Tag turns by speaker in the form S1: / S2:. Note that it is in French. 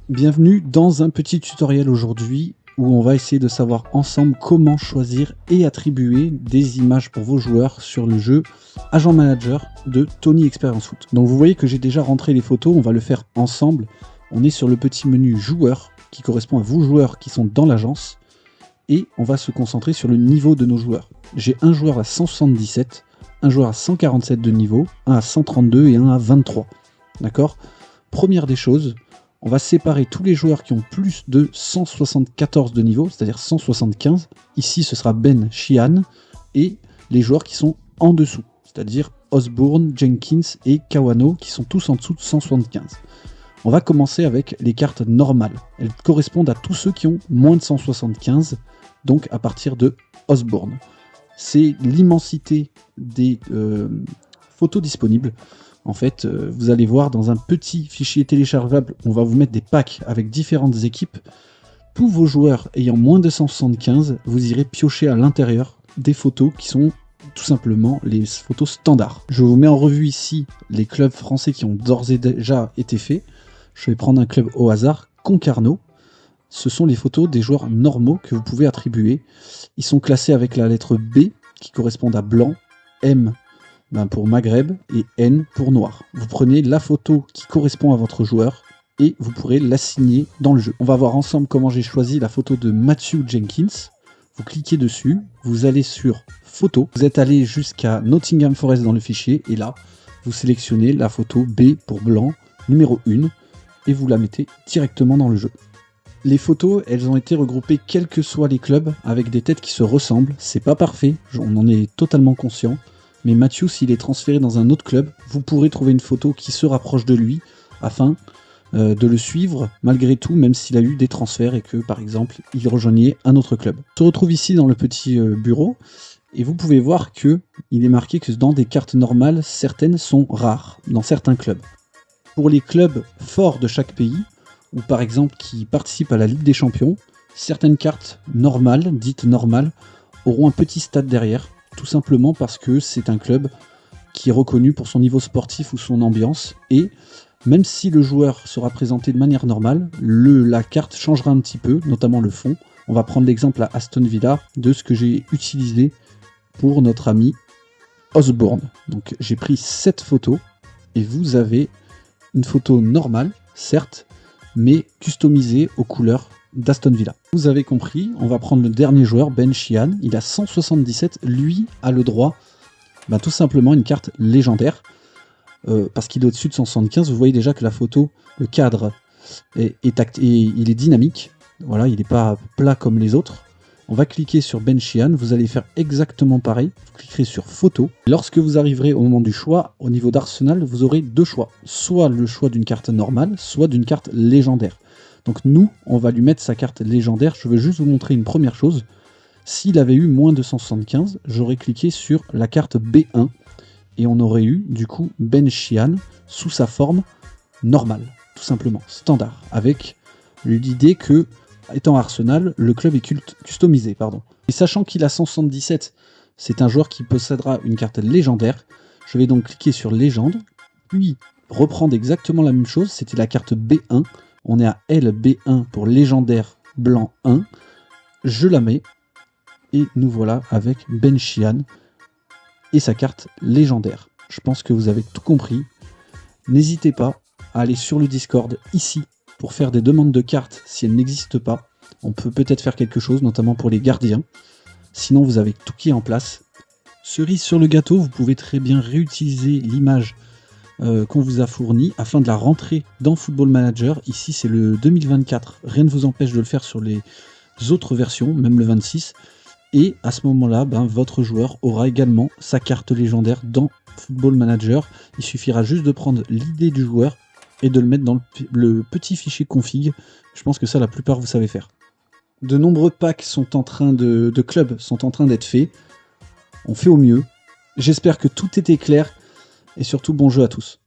S1: Bienvenue dans un petit tutoriel aujourd'hui où on va essayer de savoir ensemble comment choisir et attribuer des images pour vos joueurs sur le jeu Agent Manager de Tony Experience Foot. Donc vous voyez que j'ai déjà rentré les photos, on va le faire ensemble. On est sur le petit menu joueurs qui correspond à vous joueurs qui sont dans l'agence et on va se concentrer sur le niveau de nos joueurs. J'ai un joueur à 177, un joueur à 147 de niveau, un à 132 et un à 23. D'accord ? Première des choses, on va séparer tous les joueurs qui ont plus de 174 de niveau, c'est-à-dire 175. Ici, ce sera Ben Sheehan, et les joueurs qui sont en dessous, c'est-à-dire Osborne, Jenkins et Kawano, qui sont tous en dessous de 175. On va commencer avec les cartes normales. Elles correspondent à tous ceux qui ont moins de 175, donc à partir de Osborne. C'est l'immensité des photos disponibles. En fait, vous allez voir dans un petit fichier téléchargeable, on va vous mettre des packs avec différentes équipes. Tous vos joueurs ayant moins de 175, vous irez piocher à l'intérieur des photos qui sont tout simplement les photos standards. Je vous mets en revue ici les clubs français qui ont d'ores et déjà été faits. Je vais prendre un club au hasard, Concarneau. Ce sont les photos des joueurs normaux que vous pouvez attribuer. Ils sont classés avec la lettre B qui correspond à blanc, M pour Maghreb et N pour noir. Vous prenez la photo qui correspond à votre joueur et vous pourrez l'assigner dans le jeu. On va voir ensemble comment j'ai choisi la photo de Matthew Jenkins. Vous cliquez dessus, vous allez sur photo, vous êtes allé jusqu'à Nottingham Forest dans le fichier et là, vous sélectionnez la photo B pour blanc, numéro 1 et vous la mettez directement dans le jeu. Les photos, elles ont été regroupées quels que soient les clubs avec des têtes qui se ressemblent. C'est pas parfait, on en est totalement conscient. Mais Matthew, s'il est transféré dans un autre club, vous pourrez trouver une photo qui se rapproche de lui afin de le suivre malgré tout, même s'il a eu des transferts et que, par exemple, il rejoignait un autre club. On se retrouve ici dans le petit bureau et vous pouvez voir qu'il est marqué que dans des cartes normales, certaines sont rares dans certains clubs. Pour les clubs forts de chaque pays, ou par exemple qui participent à la Ligue des Champions, certaines cartes normales, dites normales, auront un petit stade derrière. Tout simplement parce que c'est un club qui est reconnu pour son niveau sportif ou son ambiance. Et même si le joueur sera présenté de manière normale, la carte changera un petit peu, notamment le fond. On va prendre l'exemple à Aston Villa de ce que j'ai utilisé pour notre ami Osborne. Donc j'ai pris cette photo et vous avez une photo normale, certes, mais customisée aux couleurs d'Aston Villa. Vous avez compris, on va prendre le dernier joueur, Ben Sheehan, il a 177, lui a le droit tout simplement une carte légendaire, parce qu'il est au-dessus de 175, vous voyez déjà que la photo, le cadre, il est dynamique, voilà, il n'est pas plat comme les autres. On va cliquer sur Ben Sheehan, vous allez faire exactement pareil, vous cliquerez sur photo. Lorsque vous arriverez au moment du choix, au niveau d'Arsenal, vous aurez deux choix, soit le choix d'une carte normale, soit d'une carte légendaire. Donc nous, on va lui mettre sa carte légendaire. Je veux juste vous montrer une première chose. S'il avait eu moins de 175, j'aurais cliqué sur la carte B1 et on aurait eu du coup Ben Sheehan sous sa forme normale, tout simplement, standard, avec l'idée que, étant Arsenal, le club est customisé. Et sachant qu'il a 177, c'est un joueur qui possédera une carte légendaire. Je vais donc cliquer sur légende, puis reprendre exactement la même chose, c'était la carte B1. On est à LB1 pour légendaire blanc 1. Je la mets. Et nous voilà avec Ben Sheehan et sa carte légendaire. Je pense que vous avez tout compris. N'hésitez pas à aller sur le Discord ici pour faire des demandes de cartes si elles n'existent pas. On peut peut-être faire quelque chose, notamment pour les gardiens. Sinon, vous avez tout qui est en place. Cerise sur le gâteau, vous pouvez très bien réutiliser l'image qu'on vous a fourni afin de la rentrer dans Football Manager. Ici c'est le 2024, rien ne vous empêche de le faire sur les autres versions, même le 26, et à ce moment là votre joueur aura également sa carte légendaire dans Football Manager. Il suffira juste de prendre l'idée du joueur et de le mettre dans le petit fichier config. Je pense que ça la plupart vous savez faire. De nombreux packs sont en train de clubs sont en train d'être faits, on fait au mieux. J'espère que tout était clair. Et surtout, bon jeu à tous.